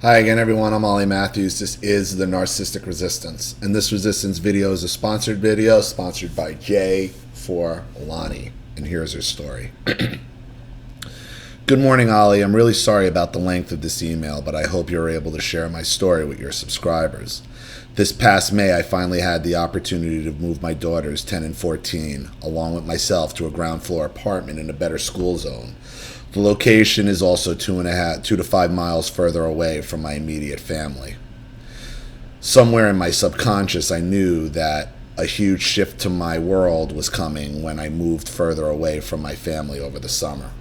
Hi again, everyone. I'm Ollie Matthews. This is the Narcissistic Resistance. And this resistance video is a sponsored video sponsored by J for Lonnie. And here's her story. Good morning, Ollie. I'm really sorry about the length of this email, but I hope you're able to share my story with your subscribers. This past May, I finally had the opportunity to move my daughters, 10 and 14, along with myself to a ground floor apartment in a better school zone. The location is also 2 to 5 miles further away from my immediate family. Somewhere in my subconscious, I knew that a huge shift to my world was coming when I moved further away from my family over the summer.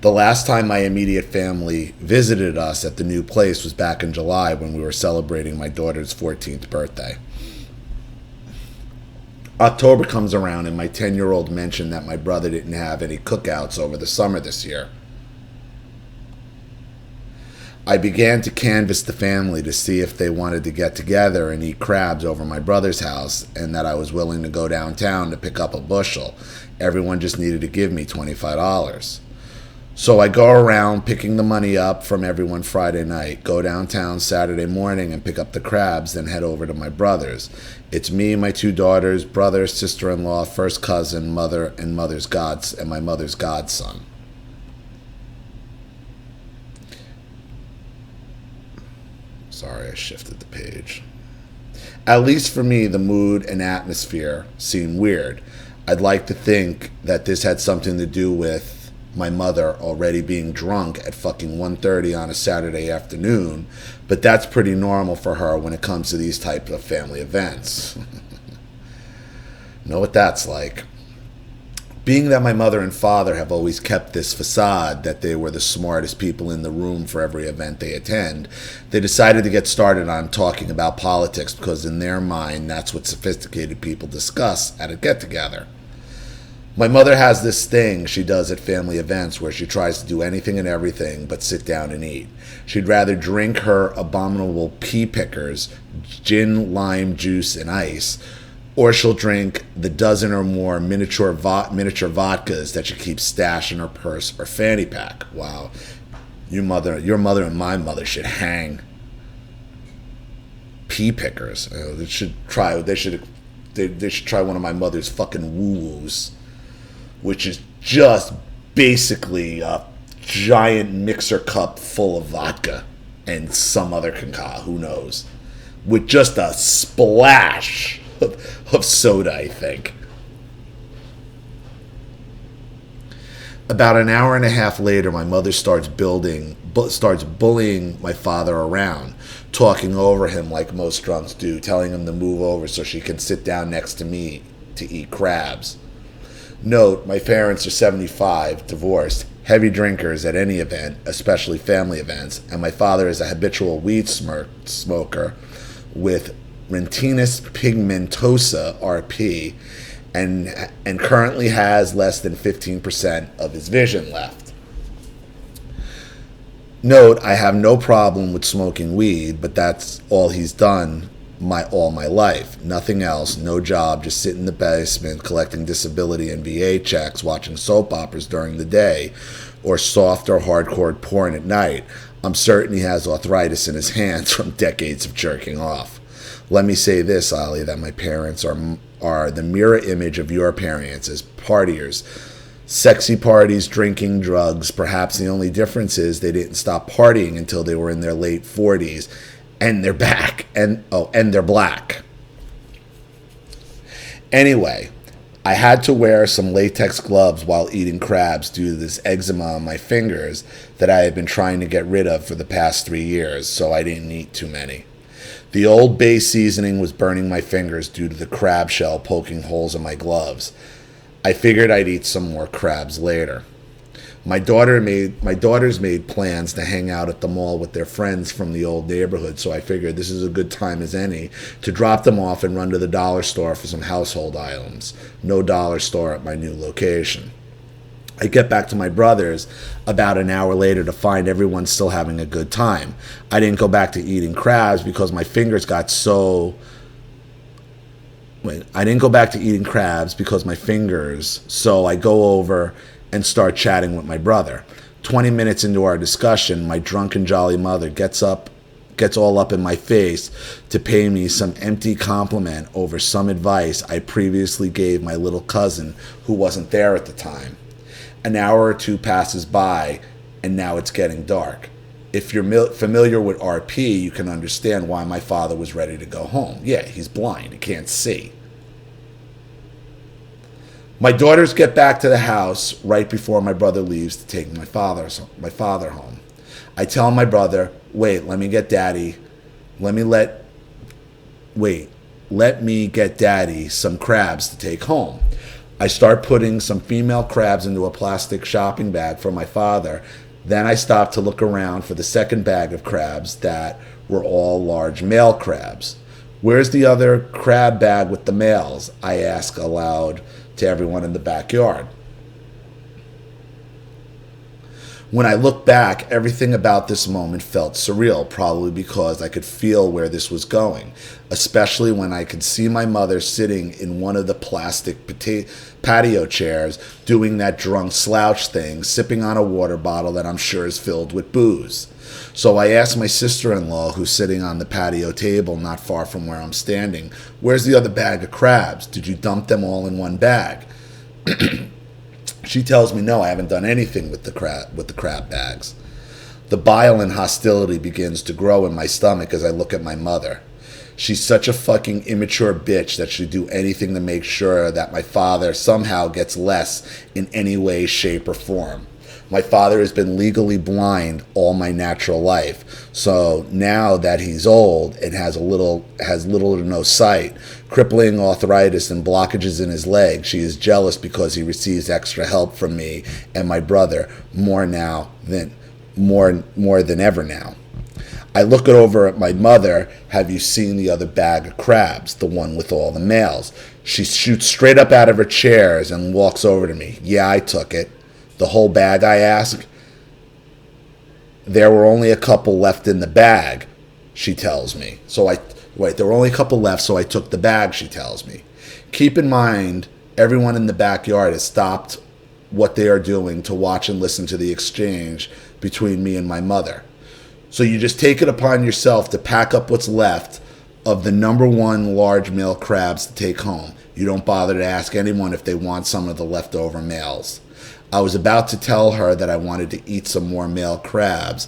The last time my immediate family visited us at the new place was back in July when we were celebrating my daughter's 14th birthday. October comes around and my 10-year-old mentioned that my brother didn't have any cookouts over the summer this year. I began to canvass the family to see if they wanted to get together and eat crabs over my brother's house, and that I was willing to go downtown to pick up a bushel. Everyone just needed to give me $25. So I go around picking the money up from everyone Friday night, go downtown Saturday morning and pick up the crabs, then head over to my brother's. It's me, my 2 daughters, brother, sister-in-law, first cousin, mother, and my mother's godson. Sorry, I shifted the page. At least for me, the mood and atmosphere seemed weird. I'd like to think that this had something to do with my mother already being drunk at fucking 1:30 on a Saturday afternoon, but that's pretty normal for her when it comes to these types of family events. Know what that's like. Being that my mother and father have always kept this facade that they were the smartest people in the room for every event they attend, they decided to get started on talking about politics because in their mind, that's what sophisticated people discuss at a get-together. My mother has this thing she does at family events where she tries to do anything and everything but sit down and eat. She'd rather drink her abominable pea pickers, gin, lime juice, and ice, or she'll drink the dozen or more miniature vodkas that she keeps stashed in her purse or fanny pack. Wow, your mother and my mother should hang. Pea pickers. They should try one of my mother's fucking woo-woos, which is just basically a giant mixer cup full of vodka and some other concoction, who knows, with just a splash of soda, I think. About an hour and a half later, my mother starts bullying my father around, talking over him like most drunks do, telling him to move over so she can sit down next to me to eat crabs. Note, my parents are 75, divorced, heavy drinkers at any event, especially family events, and my father is a habitual weed smoker with retinitis pigmentosa, RP, and currently has less than 15% of his vision left. Note, I have no problem with smoking weed, but that's all he's done all my life. Nothing else, no job, just sit in the basement collecting disability and VA checks, watching soap operas during the day, or soft or hardcore porn at night. I'm certain he has arthritis in his hands from decades of jerking off. Let me say this, Ollie, that my parents are the mirror image of your parents as partiers. Sexy parties, drinking, drugs. Perhaps the only difference is they didn't stop partying until they were in their late 40s. And they're back, and they're black. Anyway, I had to wear some latex gloves while eating crabs due to this eczema on my fingers that I had been trying to get rid of for the past 3 years, so I didn't eat too many. The Old Bay seasoning was burning my fingers due to the crab shell poking holes in my gloves. I figured I'd eat some more crabs later. My daughters made plans to hang out at the mall with their friends from the old neighborhood, so I figured this is a good time as any to drop them off and run to the dollar store for some household items. No dollar store at my new location. I get back to my brother's about an hour later to find everyone still having a good time. I didn't go back to eating crabs because my fingers got so... I didn't go back to eating crabs because my fingers, so I go over and start chatting with my brother. 20 minutes into our discussion, my drunken jolly mother gets all up in my face to pay me some empty compliment over some advice I previously gave my little cousin who wasn't there at the time. An hour or two passes by, and now it's getting dark. If you're familiar with RP, you can understand why my father was ready to go home. Yeah, he's blind. He can't see. My daughters get back to the house right before my brother leaves to take my father home. I tell my brother, wait, let me get daddy some crabs to take home. I start putting some female crabs into a plastic shopping bag for my father. Then I stop to look around for the second bag of crabs that were all large male crabs. Where's the other crab bag with the males? I ask aloud to everyone in the backyard. When I look back, everything about this moment felt surreal, probably because I could feel where this was going, especially when I could see my mother sitting in one of the plastic patio chairs doing that drunk slouch thing, sipping on a water bottle that I'm sure is filled with booze. So I asked my sister-in-law, who's sitting on the patio table not far from where I'm standing, where's the other bag of crabs? Did you dump them all in one bag? She tells me, no, I haven't done anything with the crab bags. The bile and hostility begins to grow in my stomach as I look at my mother. She's such a fucking immature bitch that she'd do anything to make sure that my father somehow gets less in any way, shape, or form. My father has been legally blind all my natural life. So now that he's old and has little to no sight, crippling arthritis and blockages in his legs, she is jealous because he receives extra help from me and my brother more than ever now. I look over at my mother. Have you seen the other bag of crabs, the one with all the males? She shoots straight up out of her chairs and walks over to me. Yeah, I took it. The whole bag, I ask. There were only a couple left in the bag, she tells me. There were only a couple left, so I took the bag, she tells me. Keep in mind, everyone in the backyard has stopped what they are doing to watch and listen to the exchange between me and my mother. So you just take it upon yourself to pack up what's left of the number one large male crabs to take home. You don't bother to ask anyone if they want some of the leftover males. I was about to tell her that I wanted to eat some more male crabs,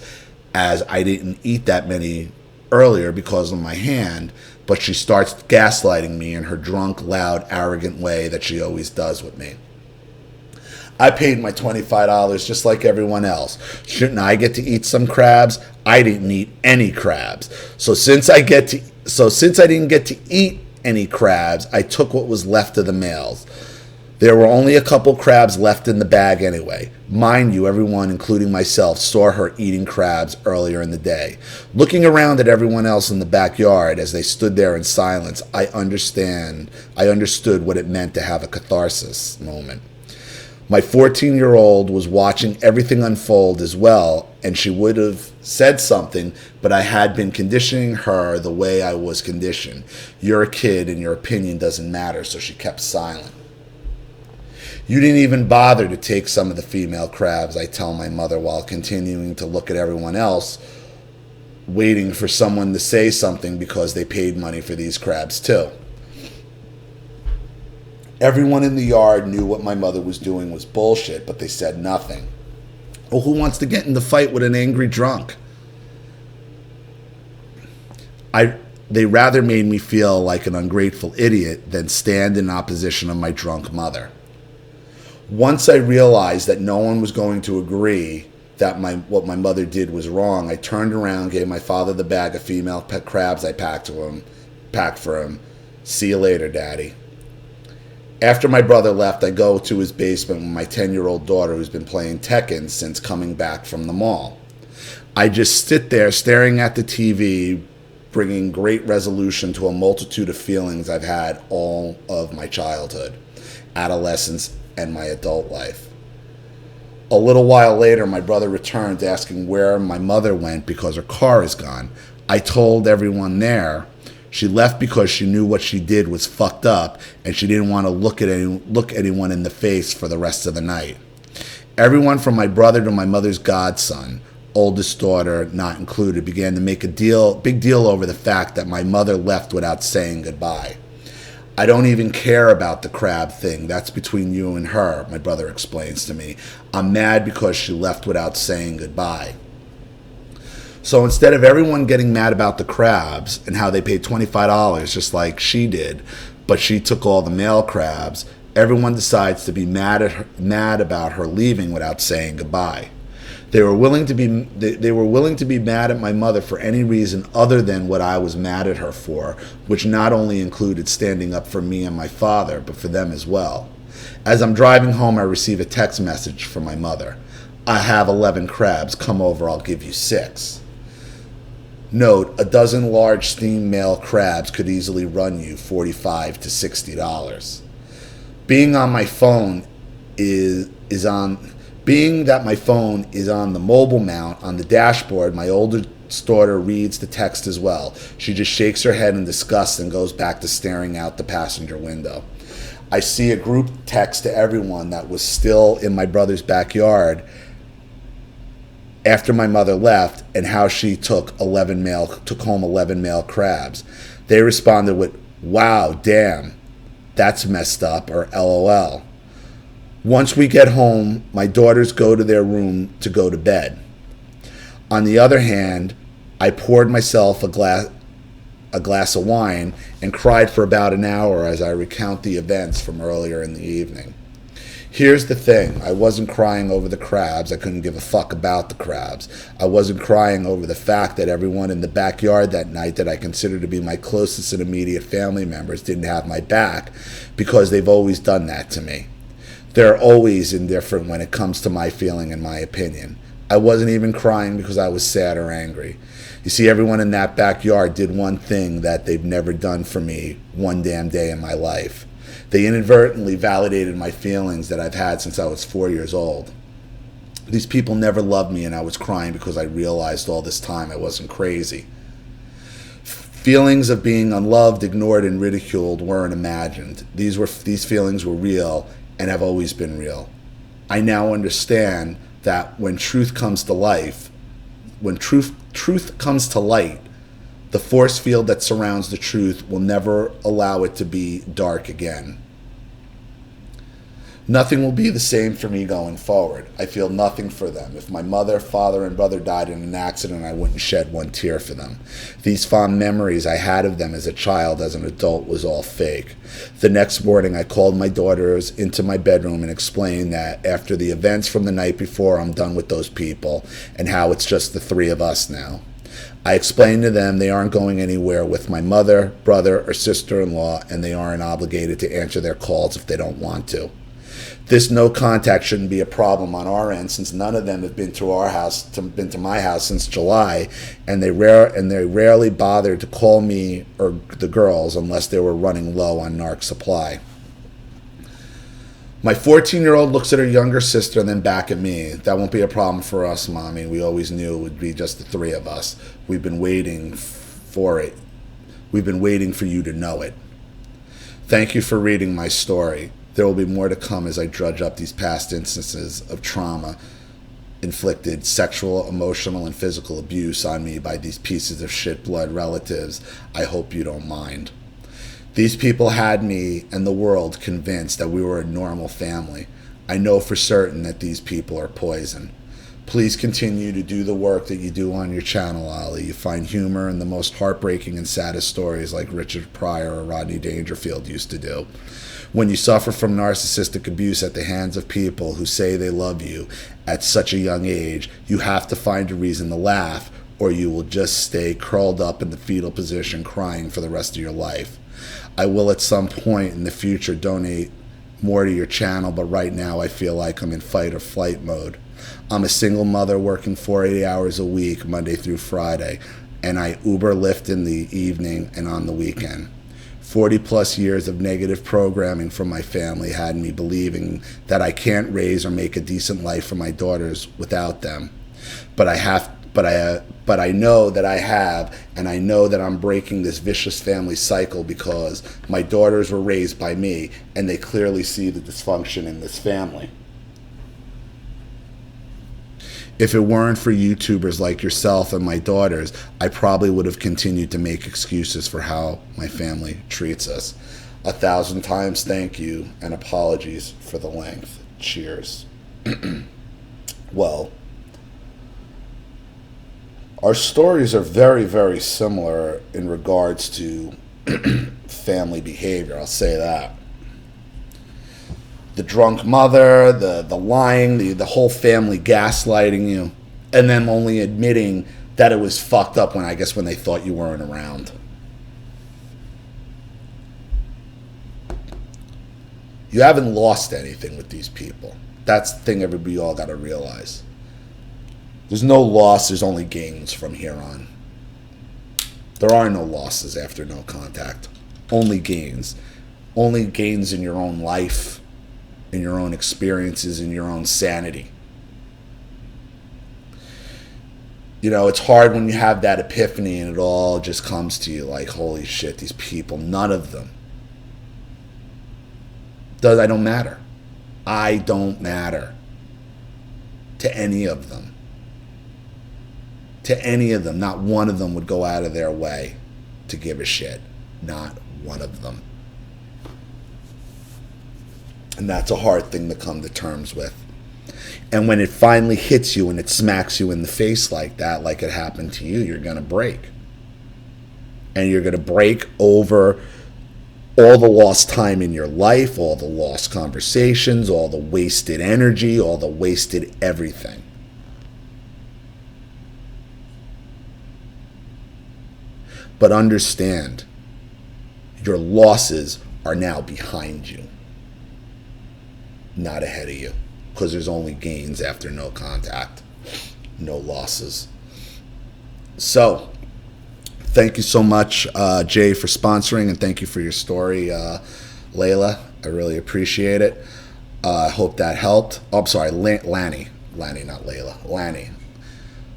as I didn't eat that many earlier because of my hand, but she starts gaslighting me in her drunk, loud, arrogant way that she always does with me. I paid my $25 just like everyone else. Shouldn't I get to eat some crabs? I didn't eat any crabs. So since I didn't get to eat any crabs, I took what was left of the males. There were only a couple crabs left in the bag anyway. Mind you, everyone, including myself, saw her eating crabs earlier in the day. Looking around at everyone else in the backyard as they stood there in silence, I understood what it meant to have a catharsis moment. My 14-year-old was watching everything unfold as well, and she would have said something, but I had been conditioning her the way I was conditioned. You're a kid and your opinion doesn't matter, so she kept silent. You didn't even bother to take some of the female crabs, I tell my mother while continuing to look at everyone else, waiting for someone to say something because they paid money for these crabs too. Everyone in the yard knew what my mother was doing was bullshit, but they said nothing. Well, who wants to get in the fight with an angry drunk? They rather made me feel like an ungrateful idiot than stand in opposition of my drunk mother. Once I realized that no one was going to agree that what my mother did was wrong, I turned around, gave my father the bag of female pet crabs I packed for him. See you later, Daddy. After my brother left, I go to his basement with my 10-year-old daughter who's been playing Tekken since coming back from the mall. I just sit there staring at the TV, bringing great resolution to a multitude of feelings I've had all of my childhood, adolescence, and my adult life. A little while later, my brother returned asking where my mother went because her car is gone. I told everyone there she left because she knew what she did was fucked up and she didn't want to look anyone in the face for the rest of the night. Everyone from my brother to my mother's godson, oldest daughter not included, began to make a big deal over the fact that my mother left without saying goodbye. I don't even care about the crab thing. That's between you and her, my brother explains to me. I'm mad because she left without saying goodbye. So instead of everyone getting mad about the crabs and how they paid $25 just like she did, but she took all the male crabs, everyone decides to be mad about her leaving without saying goodbye. They were willing to be mad at my mother for any reason other than what I was mad at her for, which not only included standing up for me and my father, but for them as well. As I'm driving home, I receive a text message from my mother. I have 11 crabs. Come over, I'll give you 6. Note, a dozen large steamed male crabs could easily run you $45 to $60. Being that my phone is on the mobile mount on the dashboard, my oldest daughter reads the text as well. She just shakes her head in disgust and goes back to staring out the passenger window. I see a group text to everyone that was still in my brother's backyard after my mother left, and how she took home 11 male crabs. They responded with, "Wow, damn, that's messed up," or LOL. Once we get home, my daughters go to their room to go to bed. On the other hand, I poured myself a glass of wine and cried for about an hour as I recount the events from earlier in the evening. Here's the thing. I wasn't crying over the crabs. I couldn't give a fuck about the crabs. I wasn't crying over the fact that everyone in the backyard that night that I consider to be my closest and immediate family members didn't have my back, because they've always done that to me. They're always indifferent when it comes to my feeling and my opinion. I wasn't even crying because I was sad or angry. You see, everyone in that backyard did one thing that they've never done for me one damn day in my life. They inadvertently validated my feelings that I've had since I was 4 years old. These people never loved me, and I was crying because I realized all this time I wasn't crazy. Feelings of being unloved, ignored, and ridiculed weren't imagined. These feelings were real and have always been real. I now understand that when truth comes to light, the force field that surrounds the truth will never allow it to be dark again. Nothing will be the same for me going forward. I feel nothing for them. If my mother, father, and brother died in an accident, I wouldn't shed one tear for them. These fond memories I had of them as a child, as an adult, was all fake. The next morning, I called my daughters into my bedroom and explained that after the events from the night before, I'm done with those people and how it's just the 3 of us now. I explained to them they aren't going anywhere with my mother, brother, or sister-in-law, and they aren't obligated to answer their calls if they don't want to. This no contact shouldn't be a problem on our end, since none of them have been to my house since July, and they rarely bothered to call me or the girls unless they were running low on narc supply. My 14-year-old looks at her younger sister and then back at me. "That won't be a problem for us, Mommy. We always knew it would be just the 3 of us. We've been waiting for it. We've been waiting for you to know it." Thank you for reading my story. There will be more to come as I drudge up these past instances of trauma inflicted sexual, emotional, and physical abuse on me by these pieces of shit blood relatives. I hope you don't mind. These people had me and the world convinced that we were a normal family. I know for certain that these people are poison. Please continue to do the work that you do on your channel, Ollie. You find humor in the most heartbreaking and saddest stories like Richard Pryor or Rodney Dangerfield used to do. When you suffer from narcissistic abuse at the hands of people who say they love you at such a young age, you have to find a reason to laugh, or you will just stay curled up in the fetal position crying for the rest of your life. I will at some point in the future donate more to your channel, but right now I feel like I'm in fight or flight mode. I'm a single mother working 40 hours a week, Monday through Friday, and I Uber Lyft in the evening and on the weekend. 40 plus years of negative programming from my family had me believing that I can't raise or make a decent life for my daughters without them. But I know that I have, and I know that I'm breaking this vicious family cycle because my daughters were raised by me, and they clearly see the dysfunction in this family. If it weren't for YouTubers like yourself and my daughters, I probably would have continued to make excuses for how my family treats us. 1,000 times thank you and apologies for the length. Cheers. Well, our stories are very, very similar in regards to family behavior. I'll say that. The drunk mother, the lying, the whole family gaslighting you, and then only admitting that it was fucked up when they thought you weren't around. You haven't lost anything with these people. That's the thing everybody all got to realize. There's no loss, there's only gains from here on. There are no losses after no contact. Only gains. Only gains in your own life, in your own experiences, in your own sanity. You know, it's hard when you have that epiphany and it all just comes to you like, holy shit, these people, none of them. I don't matter. I don't matter to any of them. To any of them. Not one of them would go out of their way to give a shit. Not one of them. And that's a hard thing to come to terms with. And when it finally hits you and it smacks you in the face like that, like it happened to you, you're going to break. And you're going to break over all the lost time in your life, all the lost conversations, all the wasted energy, all the wasted everything. But understand, your losses are now behind you, not ahead of you, because there's only gains after no contact, no losses. So, thank you so much, Jay, for sponsoring, and thank you for your story, Layla. I really appreciate it. I hope that helped. Oh, I'm sorry, Lanny. Lanny, not Layla. Lanny.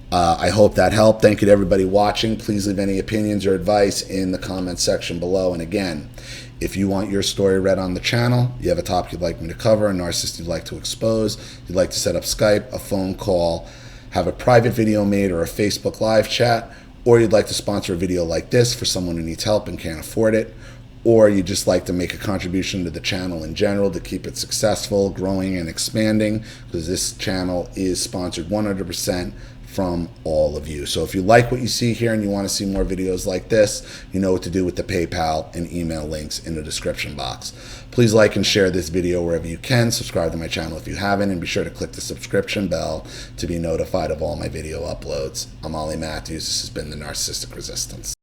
I hope that helped. Thank you to everybody watching. Please leave any opinions or advice in the comment section below. And again, if you want your story read on the channel, you have a topic you'd like me to cover, a narcissist you'd like to expose, you'd like to set up Skype, a phone call, have a private video made, or a Facebook live chat, or you'd like to sponsor a video like this for someone who needs help and can't afford it, or you'd just like to make a contribution to the channel in general to keep it successful, growing, and expanding, because this channel is sponsored 100% from all of you. So if you like what you see here and you want to see more videos like this, you know what to do with the PayPal and email links in the description box. Please like and share this video wherever you can. Subscribe to my channel if you haven't, and be sure to click the subscription bell to be notified of all my video uploads. I'm Ollie Matthews. This has been the Narcissistic Resistance.